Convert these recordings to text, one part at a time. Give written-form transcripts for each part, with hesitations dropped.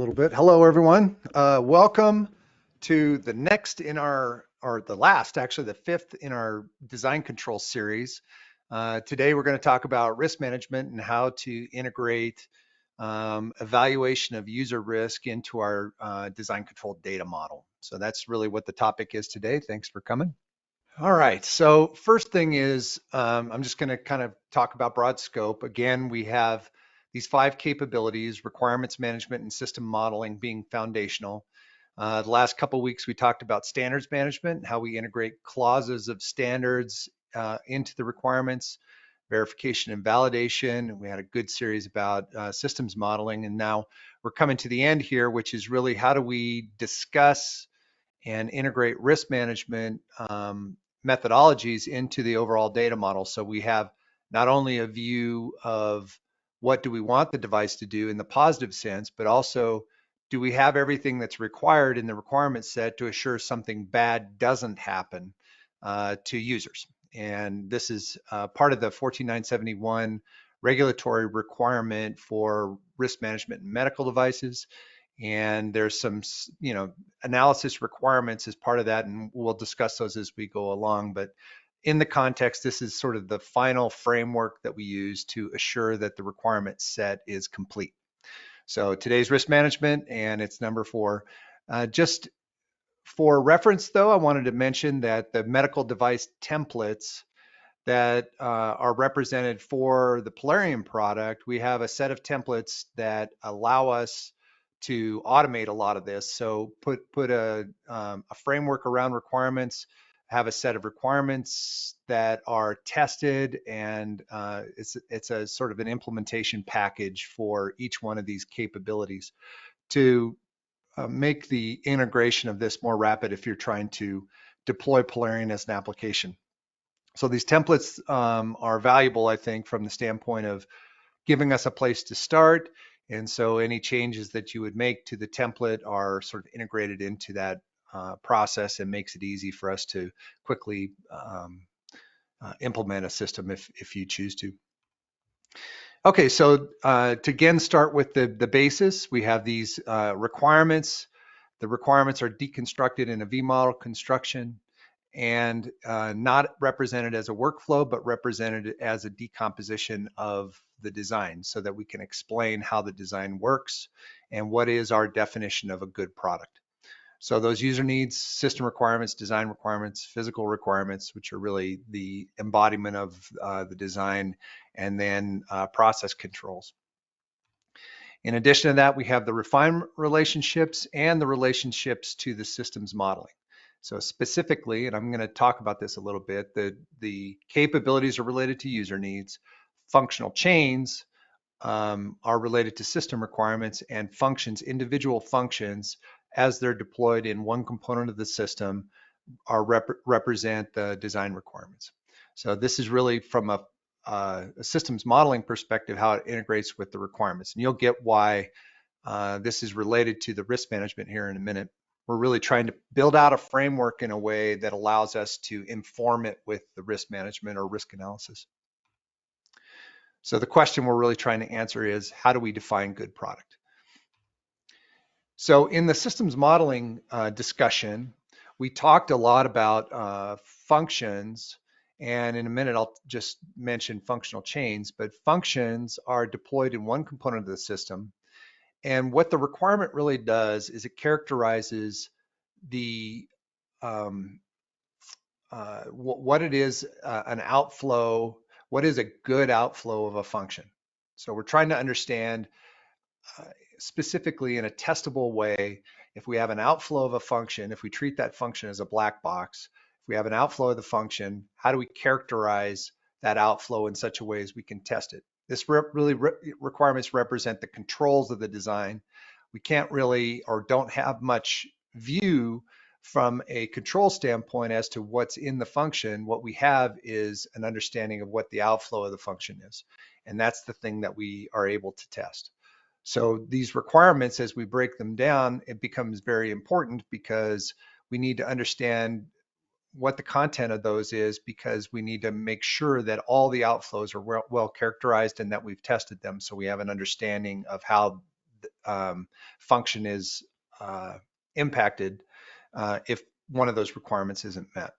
little bit. Hello, everyone. Welcome to the next in our, or the last, actually, the fifth in our design control series. Today, we're going to talk about risk management and how to integrate evaluation of user risk into our design control data model. So that's really what the topic is today. Thanks for coming. All right, so first thing is I'm just going to kind of talk about broad scope. Again, we have these 5 capabilities: requirements management and system modeling being foundational. The last couple of weeks we talked about standards management, how we integrate clauses of standards into the requirements, verification and validation. We had a good series about systems modeling, and now we're coming to the end here, which is really how do we discuss and integrate risk management methodologies into the overall data model. So we have not only a view of what do we want the device to do in the positive sense, but also do we have everything that's required in the requirement set to assure something bad doesn't happen to users. And this is part of the 14971 regulatory requirement for risk management in medical devices. And there's some, analysis requirements as part of that, and we'll discuss those as we go along. But in the context, this is sort of the final framework that we use to assure that the requirement set is complete. So today's risk management, and it's number 4. Just for reference, though, I wanted to mention that the medical device templates that are represented for the Polarium product, we have a set of templates that allow us to automate a lot of this. So put a framework around requirements, have a set of requirements that are tested, and it's a sort of an implementation package for each one of these capabilities to make the integration of this more rapid if you're trying to deploy Polarium as an application. So these templates are valuable, I think, from the standpoint of giving us a place to start. And so any changes that you would make to the template are sort of integrated into that process and makes it easy for us to quickly implement a system if you choose to. Okay, so to again start with the basis, we have these requirements. The requirements are deconstructed in a V-model construction and not represented as a workflow, but represented as a decomposition of the design so that we can explain how the design works and what is our definition of a good product. So those user needs, system requirements, design requirements, physical requirements, which are really the embodiment of the design, and then process controls. In addition to that, we have the refinement relationships and the relationships to the systems modeling. So specifically, and I'm going to talk about this a little bit, the capabilities are related to user needs, functional chains are related to system requirements, and functions, individual functions, as they're deployed in one component of the system, are represent the design requirements. So this is really from a systems modeling perspective, how it integrates with the requirements. And you'll get why this is related to the risk management here in a minute. We're really trying to build out a framework in a way that allows us to inform it with the risk management or risk analysis. So the question we're really trying to answer is, how do we define good product? So in the systems modeling discussion, we talked a lot about functions, and in a minute I'll just mention functional chains, but functions are deployed in one component of the system. And what the requirement really does is it characterizes the what it is an outflow, what is a good outflow of a function. So we're trying to understand specifically in a testable way, if we have an outflow of a function, if we treat that function as a black box, if we have an outflow of the function, how do we characterize that outflow in such a way as we can test it? This requirements represent the controls of the design. We can't really or don't have much view from a control standpoint as to what's in the function. What we have is an understanding of what the outflow of the function is. And that's the thing that we are able to test. So these requirements, as we break them down, it becomes very important because we need to understand what the content of those is, because we need to make sure that all the outflows are well characterized and that we've tested them, so we have an understanding of how function is impacted if one of those requirements isn't met.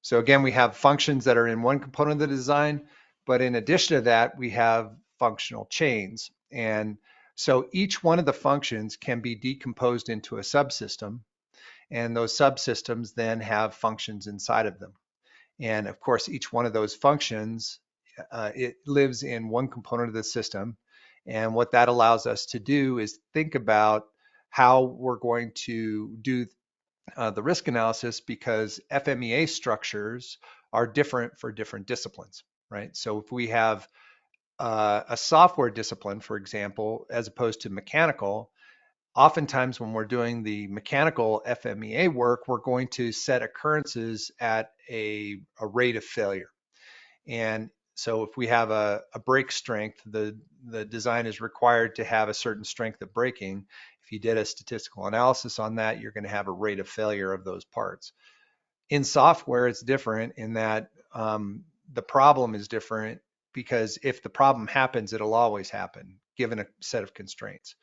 So again, we have functions that are in one component of the design, but in addition to that, we have functional chains. And so each one of the functions can be decomposed into a subsystem, and those subsystems then have functions inside of them. And of course, each one of those functions, it lives in one component of the system. And what that allows us to do is think about how we're going to do the risk analysis, because FMEA structures are different for different disciplines, right? So if we have a software discipline, for example, as opposed to mechanical, oftentimes when we're doing the mechanical FMEA work, we're going to set occurrences at a rate of failure. And so if we have a break strength, the design is required to have a certain strength of braking. If you did a statistical analysis on that, you're going to have a rate of failure of those parts. In software, it's different in that the problem is different, because if the problem happens, it'll always happen given a set of constraints.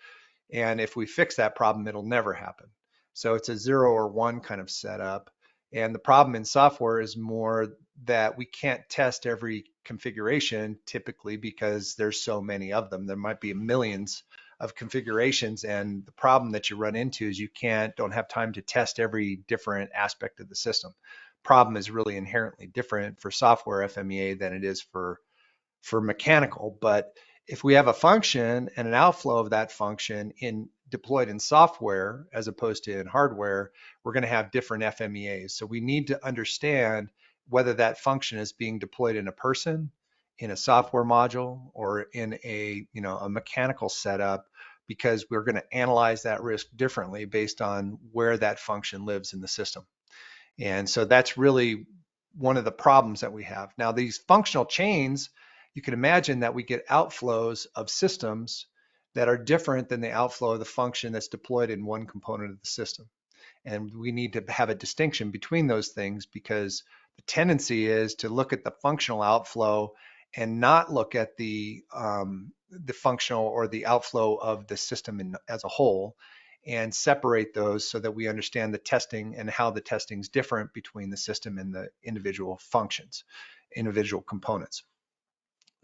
And if we fix that problem, it'll never happen. So it's a 0 or 1 kind of setup. And the problem in software is more that we can't test every configuration typically because there's so many of them. There might be millions of configurations, and the problem that you run into is you don't have time to test every different aspect of the system. Problem is really inherently different for software FMEA than it is for mechanical. But if we have a function and an outflow of that function deployed in software as opposed to in hardware, we're going to have different FMEAs. So we need to understand whether that function is being deployed in a person, in a software module, or in a mechanical setup, because we're going to analyze that risk differently based on where that function lives in the system. And so that's really one of the problems that we have. Now, these functional chains, you can imagine that we get outflows of systems that are different than the outflow of the function that's deployed in one component of the system. And we need to have a distinction between those things, because the tendency is to look at the functional outflow and not look at the functional or the outflow of the system as a whole, and separate those so that we understand the testing and how the testing is different between the system and the individual functions, individual components.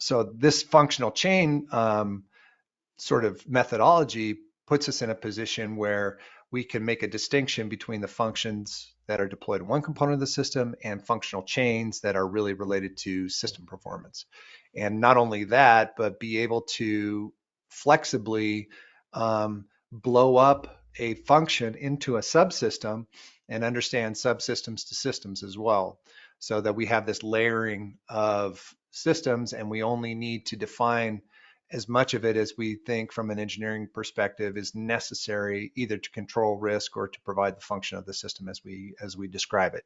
So this functional chain sort of methodology puts us in a position where we can make a distinction between the functions that are deployed in one component of the system and functional chains that are really related to system performance. And not only that, but be able to flexibly blow up a function into a subsystem and understand subsystems to systems as well, so that we have this layering of systems, and we only need to define as much of it as we think from an engineering perspective is necessary, either to control risk or to provide the function of the system as we describe it.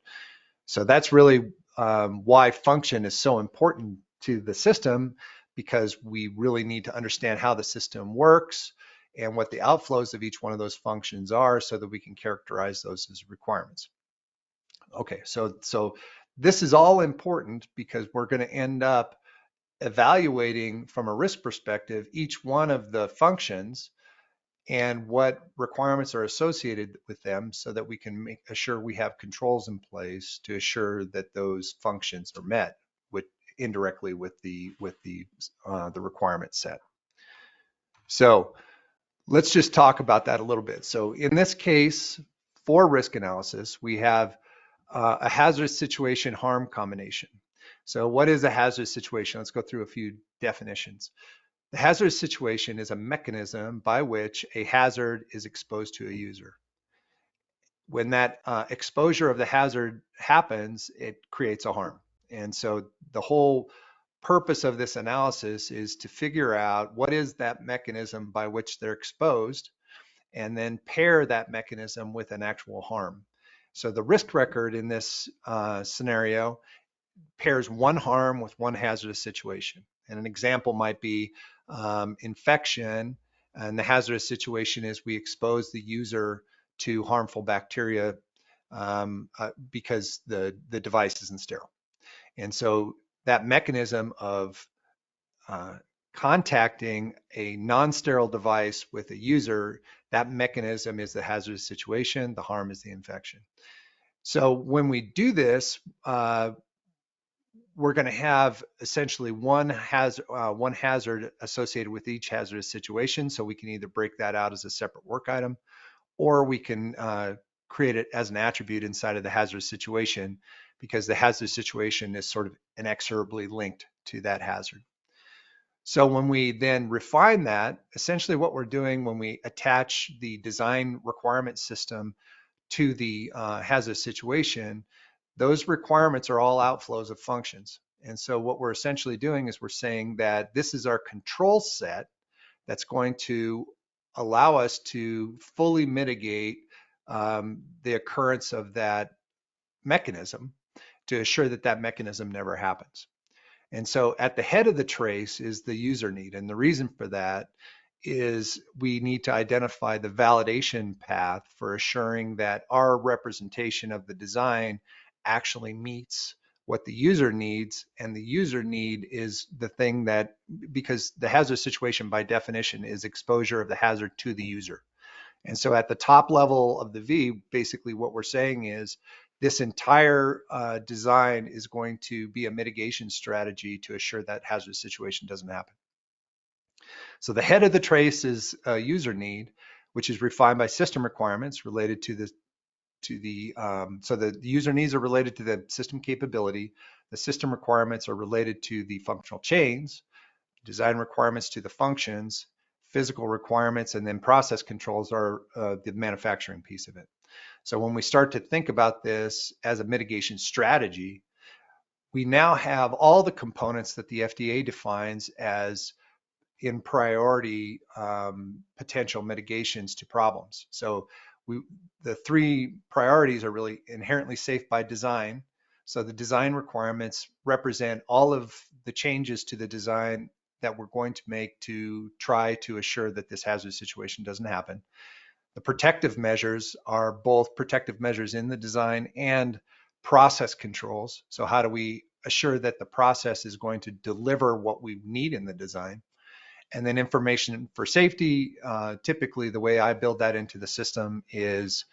So that's really why function is so important to the system, because we really need to understand how the system works and what the outflows of each one of those functions are, so that we can characterize those as requirements. Okay, so this is all important because we're going to end up evaluating from a risk perspective each one of the functions and what requirements are associated with them, so that we can make assure we have controls in place to assure that those functions are met with indirectly with the requirement set. So let's just talk about that a little bit. So in this case, for risk analysis, we have a hazardous situation harm combination. So what is a hazardous situation? Let's go through a few definitions. The hazardous situation is a mechanism by which a hazard is exposed to a user. When that exposure of the hazard happens, it creates a harm. And so the whole purpose of this analysis is to figure out what is that mechanism by which they're exposed, and then pair that mechanism with an actual harm. So the risk record in this scenario pairs one harm with one hazardous situation. And an example might be infection, and the hazardous situation is we expose the user to harmful bacteria because the device isn't sterile. And so that mechanism of contacting a non-sterile device with a user, that mechanism is the hazardous situation, the harm is the infection. So when we do this, we're going to have essentially one hazard associated with each hazardous situation. So we can either break that out as a separate work item, or we can create it as an attribute inside of the hazardous situation, because the hazardous situation is sort of inexorably linked to that hazard. So when we then refine that, essentially what we're doing when we attach the design requirement system to the hazardous situation, those requirements are all outflows of functions. And so what we're essentially doing is we're saying that this is our control set that's going to allow us to fully mitigate the occurrence of that mechanism, to assure that that mechanism never happens. And so at the head of the trace is the user need. And the reason for that is we need to identify the validation path for assuring that our representation of the design actually meets what the user needs. And the user need is the thing that, because the hazard situation by definition is exposure of the hazard to the user. And so at the top level of the V, basically what we're saying is this entire design is going to be a mitigation strategy to assure that hazardous situation doesn't happen. So the head of the trace is a user need, which is refined by system requirements related to the so the user needs are related to the system capability. The system requirements are related to the functional chains, design requirements to the functions, physical requirements, and then process controls are the manufacturing piece of it. So when we start to think about this as a mitigation strategy, we now have all the components that the FDA defines as in priority potential mitigations to problems. So the three priorities are really inherently safe by design. So the design requirements represent all of the changes to the design that we're going to make to try to assure that this hazard situation doesn't happen. The protective measures are both protective measures in the design and process controls. So how do we assure that the process is going to deliver what we need in the design? And then information for safety, typically the way I build that into the system is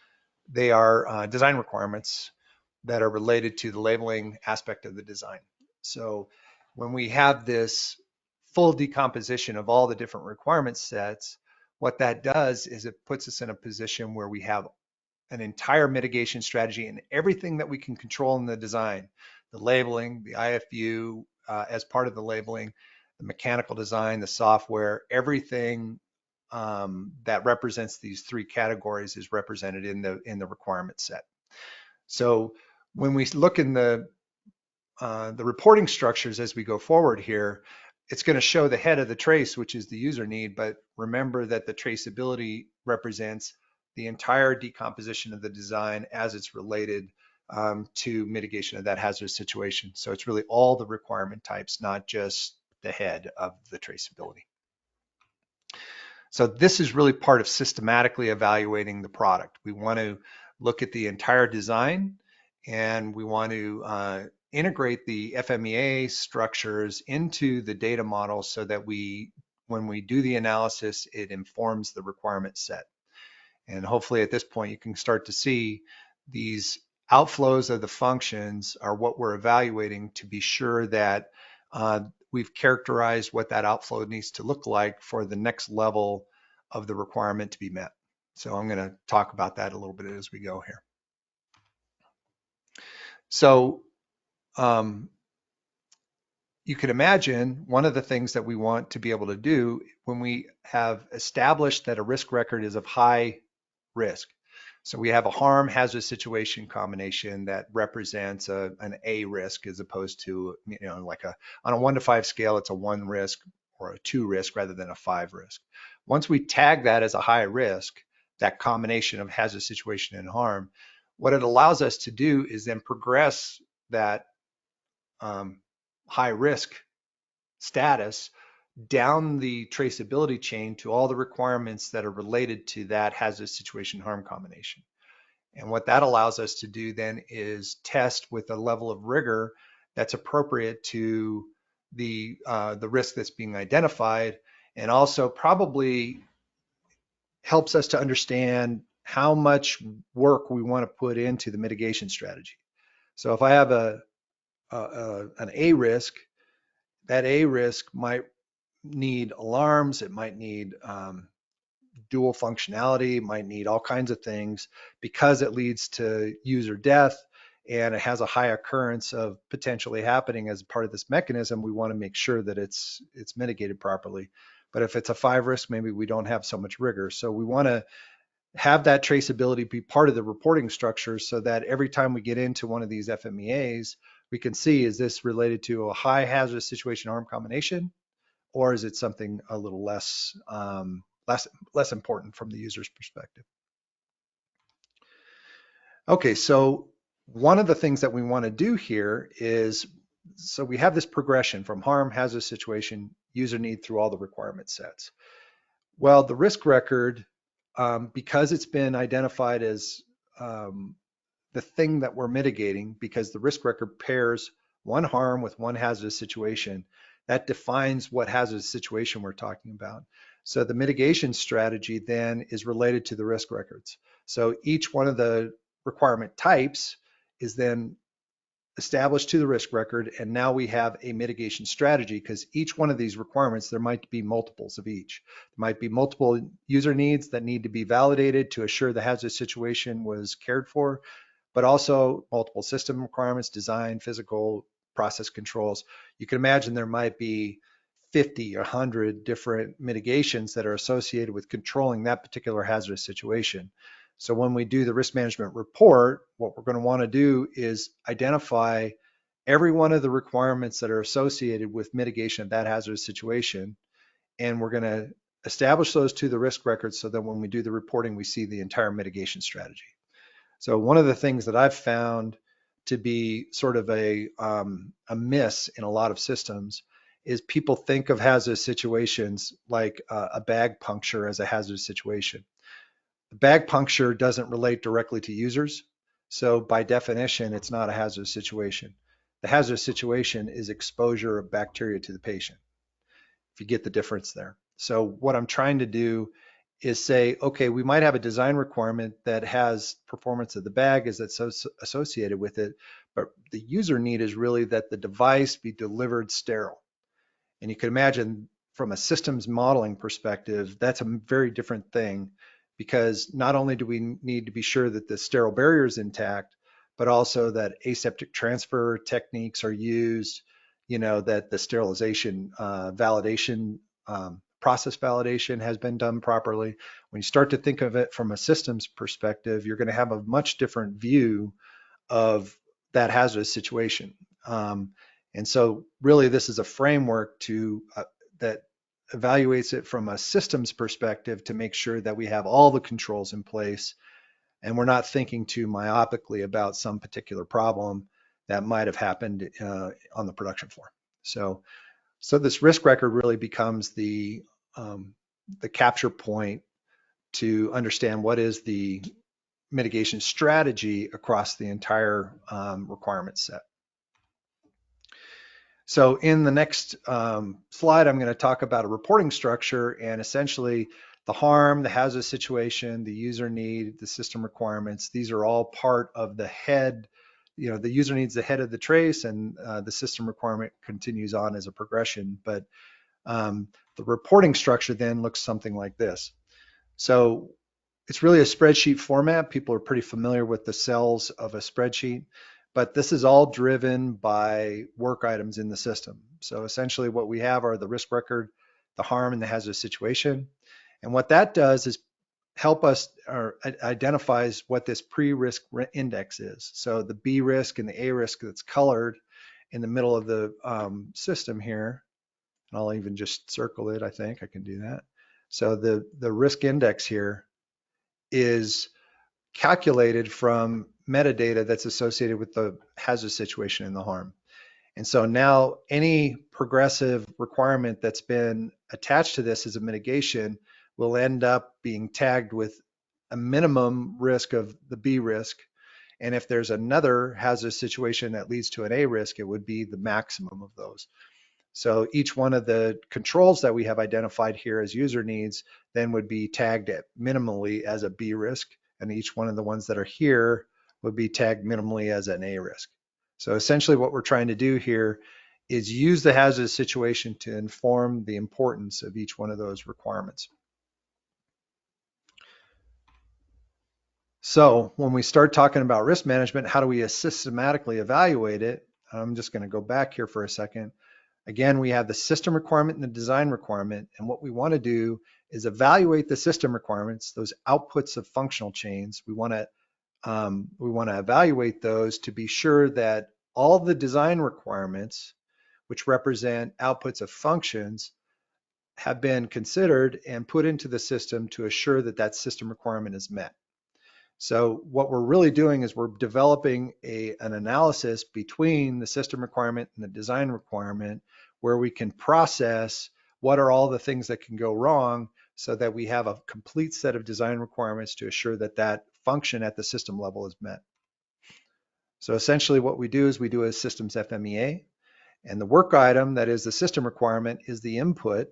they are design requirements that are related to the labeling aspect of the design. So when we have this full decomposition of all the different requirement sets, what that does is it puts us in a position where we have an entire mitigation strategy and everything that we can control in the design, the labeling, the IFU as part of the labeling, the mechanical design, the software, everything that represents these three categories is represented in the requirement set. So when we look in the reporting structures as we go forward here, it's going to show the head of the trace, which is the user need, but remember that the traceability represents the entire decomposition of the design as it's related to mitigation of that hazardous situation. So it's really all the requirement types, not just the head of the traceability. So this is really part of systematically evaluating the product. We want to look at the entire design, and we want to integrate the FMEA structures into the data model so that when we do the analysis, it informs the requirement set. And hopefully at this point, you can start to see these outflows of the functions are what we're evaluating to be sure that we've characterized what that outflow needs to look like for the next level of the requirement to be met. So I'm going to talk about that a little bit as we go here. So you can imagine one of the things that we want to be able to do when we have established that a risk record is of high risk. So we have a harm hazard situation combination that represents an A risk as opposed to, like on a 1 to 5 scale, it's a 1 risk or a 2 risk rather than a 5 risk. Once we tag that as a high risk, that combination of hazard situation and harm, what it allows us to do is then progress that high risk status down the traceability chain to all the requirements that are related to that hazard situation harm combination. And what that allows us to do then is test with a level of rigor that's appropriate to the risk that's being identified, and also probably helps us to understand how much work we want to put into the mitigation strategy. So if I have an A risk, that A risk might need alarms, it might need dual functionality, might need all kinds of things because it leads to user death and it has a high occurrence of potentially happening as part of this mechanism. We want to make sure that it's mitigated properly. But if it's a 5 risk, maybe we don't have so much rigor. So we want to have that traceability be part of the reporting structure so that every time we get into one of these FMEAs, we can see, is this related to a high hazardous situation arm combination, or is it something a little less important from the user's perspective? Okay, so one of the things that we want to do here is, so we have this progression from harm, hazardous situation, user need through all the requirement sets. Well, the risk record, because it's been identified as the thing that we're mitigating, because the risk record pairs one harm with one hazardous situation, that defines what hazardous situation we're talking about. So the mitigation strategy then is related to the risk records. So each one of the requirement types is then established to the risk record, and now we have a mitigation strategy, because each one of these requirements, there might be multiples of each. There might be multiple user needs that need to be validated to assure the hazardous situation was cared for, but also multiple system requirements, design, physical, process controls. You can imagine there might be 50 or 100 different mitigations that are associated with controlling that particular hazardous situation. So when we do the risk management report, what we're going to want to do is identify every one of the requirements that are associated with mitigation of that hazardous situation. And we're going to establish those to the risk records so that when we do the reporting, we see the entire mitigation strategy. So one of the things that I've found to be sort of a miss in a lot of systems is people think of hazardous situations like a bag puncture as a hazardous situation. The bag puncture doesn't relate directly to users. So by definition, it's not a hazardous situation. The hazardous situation is exposure of bacteria to the patient, if you get the difference there. So what I'm trying to do is say, okay, we might have a design requirement that has performance of the bag as it's associated with it, but the user need is really that the device be delivered sterile. And you can imagine from a systems modeling perspective, that's a very different thing, because not only do we need to be sure that the sterile barrier is intact, but also that aseptic transfer techniques are used, that the sterilization validation, process validation has been done properly. When you start to think of it from a systems perspective, you're going to have a much different view of that hazardous situation. And so really this is a framework that evaluates it from a systems perspective to make sure that we have all the controls in place and we're not thinking too myopically about some particular problem that might have happened on the production floor. So this risk record really becomes the capture point to understand what is the mitigation strategy across the entire requirement set. So in the next slide, I'm going to talk about a reporting structure, and essentially the harm, the hazardous situation, the user need, the system requirements, these are all part of the head. The user needs the head of the trace, and the system requirement continues on as a progression. But the reporting structure then looks something like this. So it's really a spreadsheet format. People are pretty familiar with the cells of a spreadsheet, but this is all driven by work items in the system. So essentially what we have are the risk record, the harm, and the hazardous situation. And what that does is help us, or identifies what this pre-risk index is. So the B risk and the A risk that's colored in the middle of the system here, and I'll even just circle it, I think I can do that. So the risk index here is calculated from metadata that's associated with the hazard situation and the harm. And so now any progressive requirement that's been attached to this as a mitigation will end up being tagged with a minimum risk of the B risk. And if there's another hazardous situation that leads to an A risk, it would be the maximum of those. So each one of the controls that we have identified here as user needs then would be tagged at minimally as a B risk, and each one of the ones that are here would be tagged minimally as an A risk. So essentially what we're trying to do here is use the hazardous situation to inform the importance of each one of those requirements. So when we start talking about risk management, how do we systematically evaluate it? I'm just going to go back here for a second. Again, we have the system requirement and the design requirement. And what we want to do is evaluate the system requirements, those outputs of functional chains. We want to evaluate those to be sure that all the design requirements, which represent outputs of functions, have been considered and put into the system to assure that that system requirement is met. So what we're really doing is we're developing an analysis between the system requirement and the design requirement where we can process what are all the things that can go wrong so that we have a complete set of design requirements to assure that that function at the system level is met. So essentially what we do is we do a systems FMEA, and the work item that is the system requirement is the input,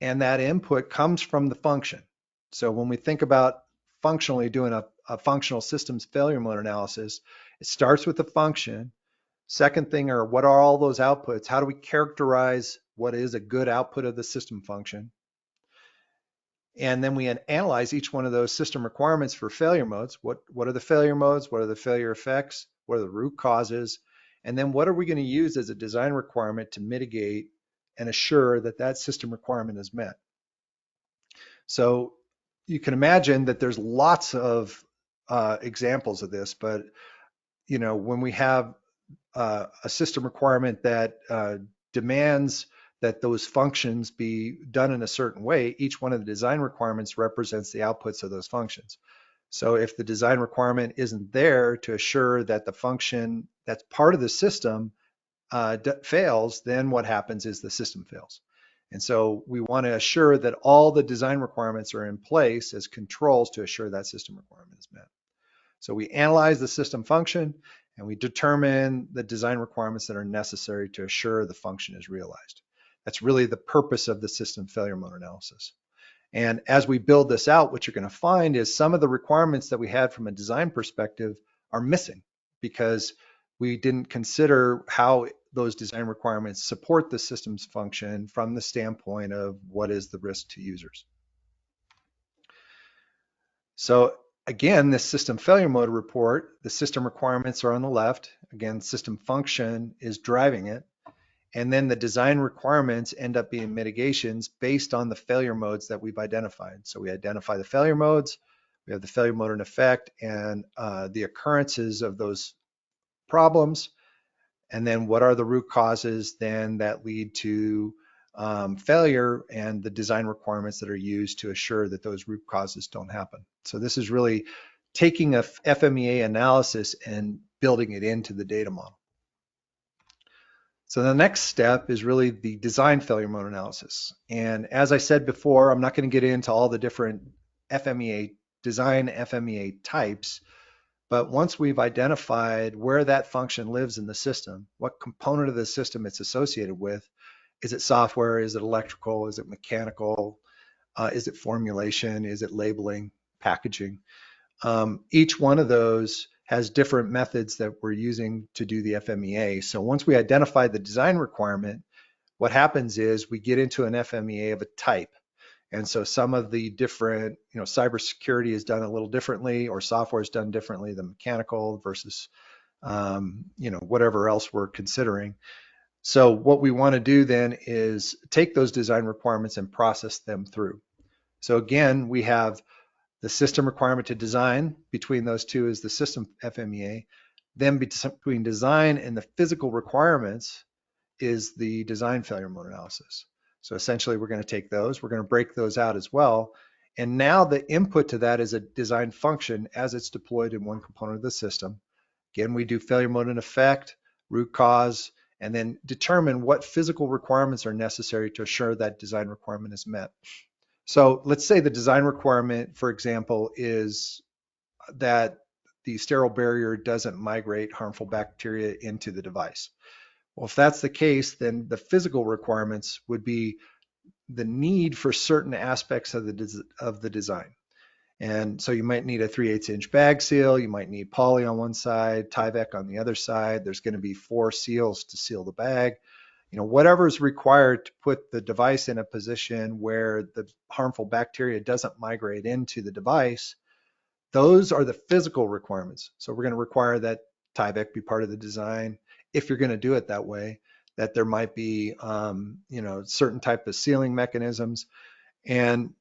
and that input comes from the function. So when we think about functionally doing a functional systems failure mode analysis, it starts with the function. Second thing are what are all those outputs? How do we characterize what is a good output of the system function? And then we analyze each one of those system requirements for failure modes. What are the failure modes? What are the failure effects? What are the root causes? And then what are we going to use as a design requirement to mitigate and assure that that system requirement is met? So you can imagine that there's lots of examples of this, but when we have a system requirement that demands that those functions be done in a certain way, each one of the design requirements represents the outputs of those functions. So if the design requirement isn't there to assure that the function that's part of the system fails, then what happens is the system fails. And so we want to assure that all the design requirements are in place as controls to assure that system requirement is met. So we analyze the system function and we determine the design requirements that are necessary to assure the function is realized. That's really the purpose of the system failure mode analysis. And as we build this out, what you're going to find is some of the requirements that we had from a design perspective are missing because we didn't consider how those design requirements support the system's function from the standpoint of what is the risk to users. So again, this system failure mode report, the system requirements are on the left. Again, system function is driving it. And then the design requirements end up being mitigations based on the failure modes that we've identified. So we identify the failure modes, we have the failure mode in effect, and the occurrences of those problems. And then what are the root causes then that lead to failure and the design requirements that are used to assure that those root causes don't happen. So this is really taking a FMEA analysis and building it into the data model. So the next step is really the design failure mode analysis. And as I said before, I'm not going to get into all the different design FMEA types, but once we've identified where that function lives in the system, what component of the system it's associated with, is it software, is it electrical, is it mechanical, is it formulation, is it labeling, packaging? Each one of those has different methods that we're using to do the FMEA. So once we identify the design requirement, what happens is we get into an FMEA of a type. And so some of the different, cybersecurity is done a little differently, or software is done differently than mechanical versus, whatever else we're considering. So what we want to do then is take those design requirements and process them through. So again, we have the system requirement to design. Between those two is the system FMEA. Then between design and the physical requirements is the design failure mode analysis. So essentially we're going to take those, we're going to break those out as well. And now the input to that is a design function as it's deployed in one component of the system. Again, we do failure mode in effect, root cause, and then determine what physical requirements are necessary to assure that design requirement is met. So let's say the design requirement, for example, is that the sterile barrier doesn't migrate harmful bacteria into the device. Well, if that's the case, then the physical requirements would be the need for certain aspects of the design. And so you might need a 3/8 inch bag seal, you might need poly on one side, Tyvek on the other side. There's going to be 4 seals to seal the bag. Whatever is required to put the device in a position where the harmful bacteria doesn't migrate into the device, those are the physical requirements. So we're going to require that Tyvek be part of the design. If you're going to do it that way, that there might be, certain type of sealing mechanisms. And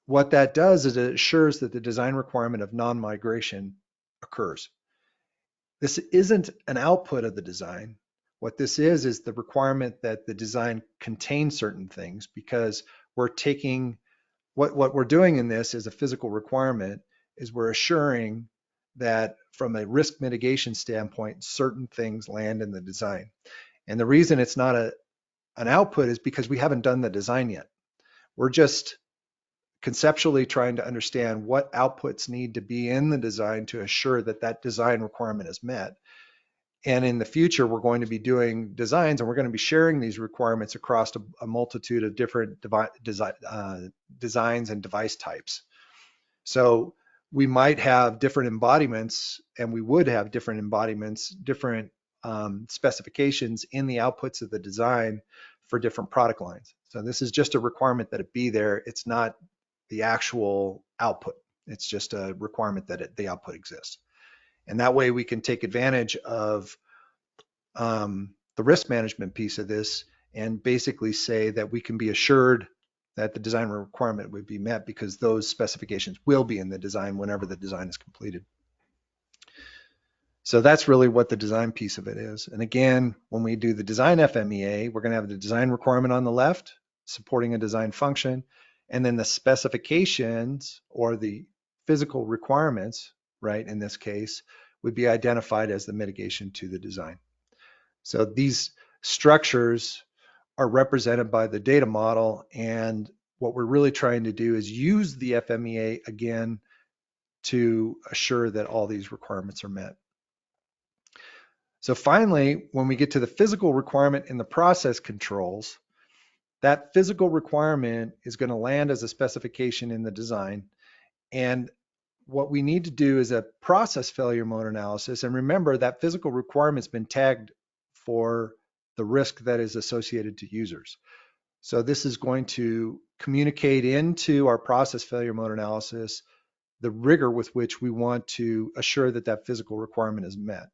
what that does is it assures that the design requirement of non-migration occurs. This isn't an output of the design. What this is the requirement that the design contains certain things, because we're taking what we're doing in this is a physical requirement is we're assuring that from a risk mitigation standpoint, certain things land in the design. And the reason it's not an output is because we haven't done the design yet. We're just conceptually trying to understand what outputs need to be in the design to assure that that design requirement is met. And in the future, we're going to be doing designs and we're going to be sharing these requirements across a multitude of different designs and device types. So we might have different embodiments, and we would have different embodiments, different specifications in the outputs of the design for different product lines. So this is just a requirement that it be there. It's not the actual output. It's just a requirement that the output exists. And that way we can take advantage of the risk management piece of this and basically say that we can be assured that the design requirement would be met because those specifications will be in the design whenever the design is completed. So that's really what the design piece of it is. And again, when we do the design FMEA, we're going to have the design requirement on the left, supporting a design function, and then the specifications or the physical requirements, right, in this case, would be identified as the mitigation to the design. So these structures are represented by the data model, and what we're really trying to do is use the FMEA again to assure that all these requirements are met. So finally, when we get to the physical requirement in the process controls, that physical requirement is going to land as a specification in the design. And what we need to do is a process failure mode analysis. And remember that physical requirement's been tagged for the risk that is associated to users. So this is going to communicate into our process failure mode analysis the rigor with which we want to assure that that physical requirement is met.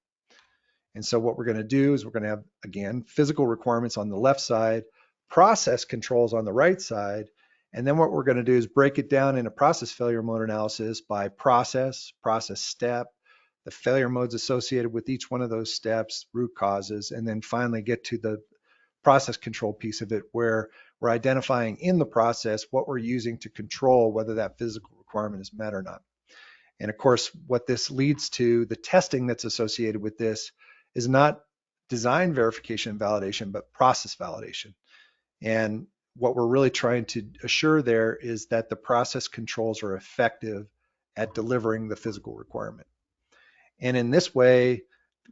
And so what we're going to do is we're going to have, again, physical requirements on the left side, process controls on the right side, and then what we're going to do is break it down into process failure mode analysis by process step, the failure modes associated with each one of those steps, root causes, and then finally get to the process control piece of it where we're identifying in the process what we're using to control whether that physical requirement is met or not. And of course, what this leads to, the testing that's associated with this is not design verification and validation, but process validation. And what we're really trying to assure there is that the process controls are effective at delivering the physical requirement. And in this way,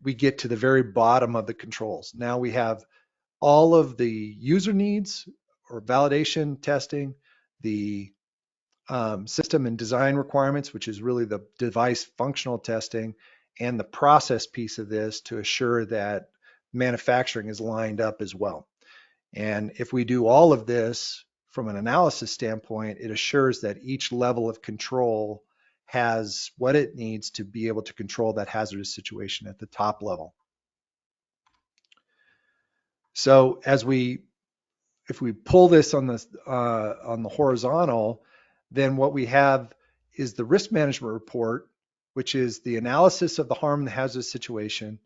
we get to the very bottom of the controls. Now we have all of the user needs or validation testing, the system and design requirements, which is really the device functional testing, and the process piece of this to assure that manufacturing is lined up as well. And if we do all of this from an analysis standpoint, it assures that each level of control has what it needs to be able to control that hazardous situation at the top level. So if we pull this on the horizontal, then what we have is the risk management report, which is the analysis of the harm and the hazardous situation,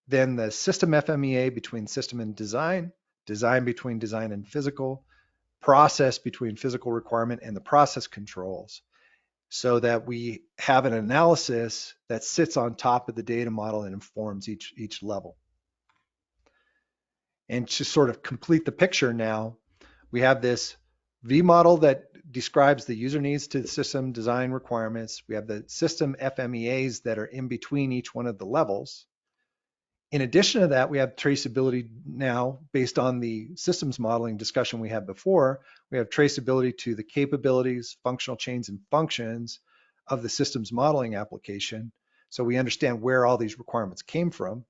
then the system FMEA between system and design, design between design and physical, process between physical requirement and the process controls, so that we have an analysis that sits on top of the data model and informs each level. And to sort of complete the picture now, we have this V model that describes the user needs to the system design requirements. We have the system FMEAs that are in between each one of the levels. In addition to that, we have traceability now based on the systems modeling discussion we had before. We have traceability to the capabilities, functional chains, and functions of the systems modeling application. So we understand where all these requirements came from.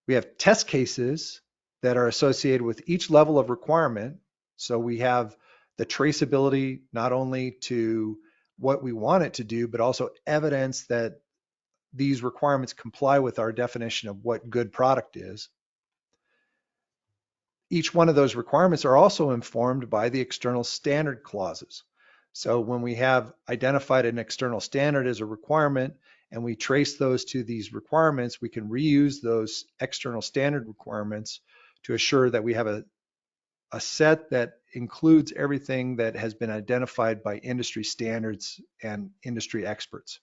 We have test cases that are associated with each level of requirement. So we have the traceability not only to what we want it to do, but also evidence that these requirements comply with our definition of what good product is. Each one of those requirements are also informed by the external standard clauses. So when we have identified an external standard as a requirement and we trace those to these requirements, we can reuse those external standard requirements to assure that we have a set that includes everything that has been identified by industry standards and industry experts.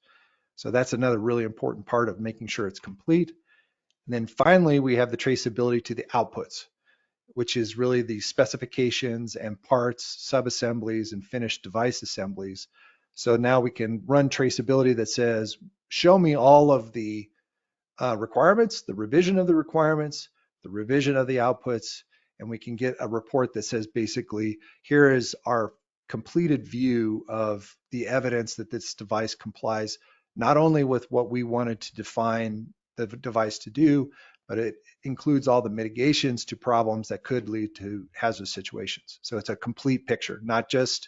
So that's another really important part of making sure it's complete. And then finally, we have the traceability to the outputs, which is really the specifications and parts, subassemblies, and finished device assemblies. So now we can run traceability that says, show me all of the requirements, the revision of the requirements, the revision of the outputs, and we can get a report that says basically, here is our completed view of the evidence that this device complies not only with what we wanted to define the device to do, but it includes all the mitigations to problems that could lead to hazardous situations. So it's a complete picture, not just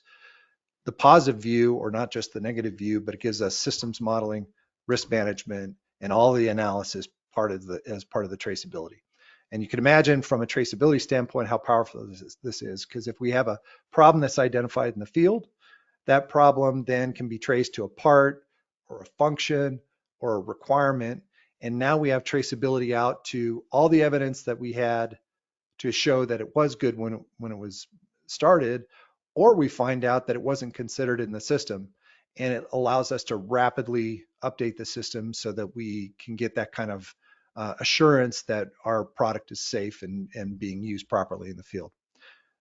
the positive view or not just the negative view, but it gives us systems modeling, risk management, and all the analysis as part of the traceability. And you can imagine from a traceability standpoint how powerful this is, because if we have a problem that's identified in the field, that problem then can be traced to a part or a function or a requirement. And now we have traceability out to all the evidence that we had to show that it was good when it was started, or we find out that it wasn't considered in the system. And it allows us to rapidly update the system so that we can get that kind of assurance that our product is safe and being used properly in the field.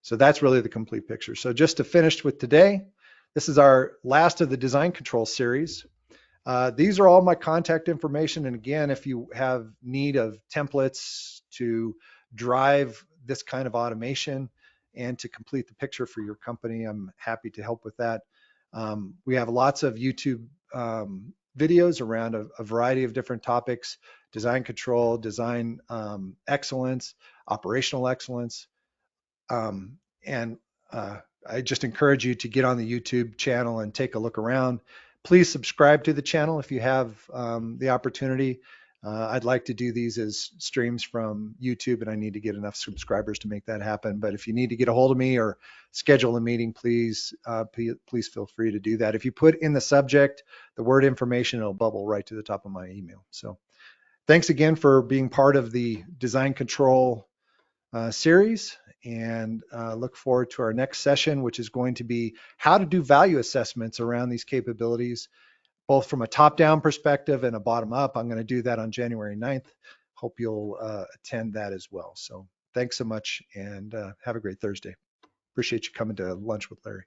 So that's really the complete picture. So just to finish with today, this is our last of the design control series. These are all my contact information. And again, if you have need of templates to drive this kind of automation and to complete the picture for your company, I'm happy to help with that. We have lots of YouTube videos around a variety of different topics: design control, design excellence, operational excellence. And I just encourage you to get on the YouTube channel and take a look around. Please subscribe to the channel if you have the opportunity. I'd like to do these as streams from YouTube, and I need to get enough subscribers to make that happen. But if you need to get a hold of me or schedule a meeting, please feel free to do that. If you put in the subject the word information, it'll bubble right to the top of my email. So thanks again for being part of the design control series, and look forward to our next session, which is going to be how to do value assessments around these capabilities, both from a top-down perspective and a bottom-up. I'm going to do that on January 9th. Hope you'll attend that as well. So thanks so much, and have a great Thursday. Appreciate you coming to lunch with Larry.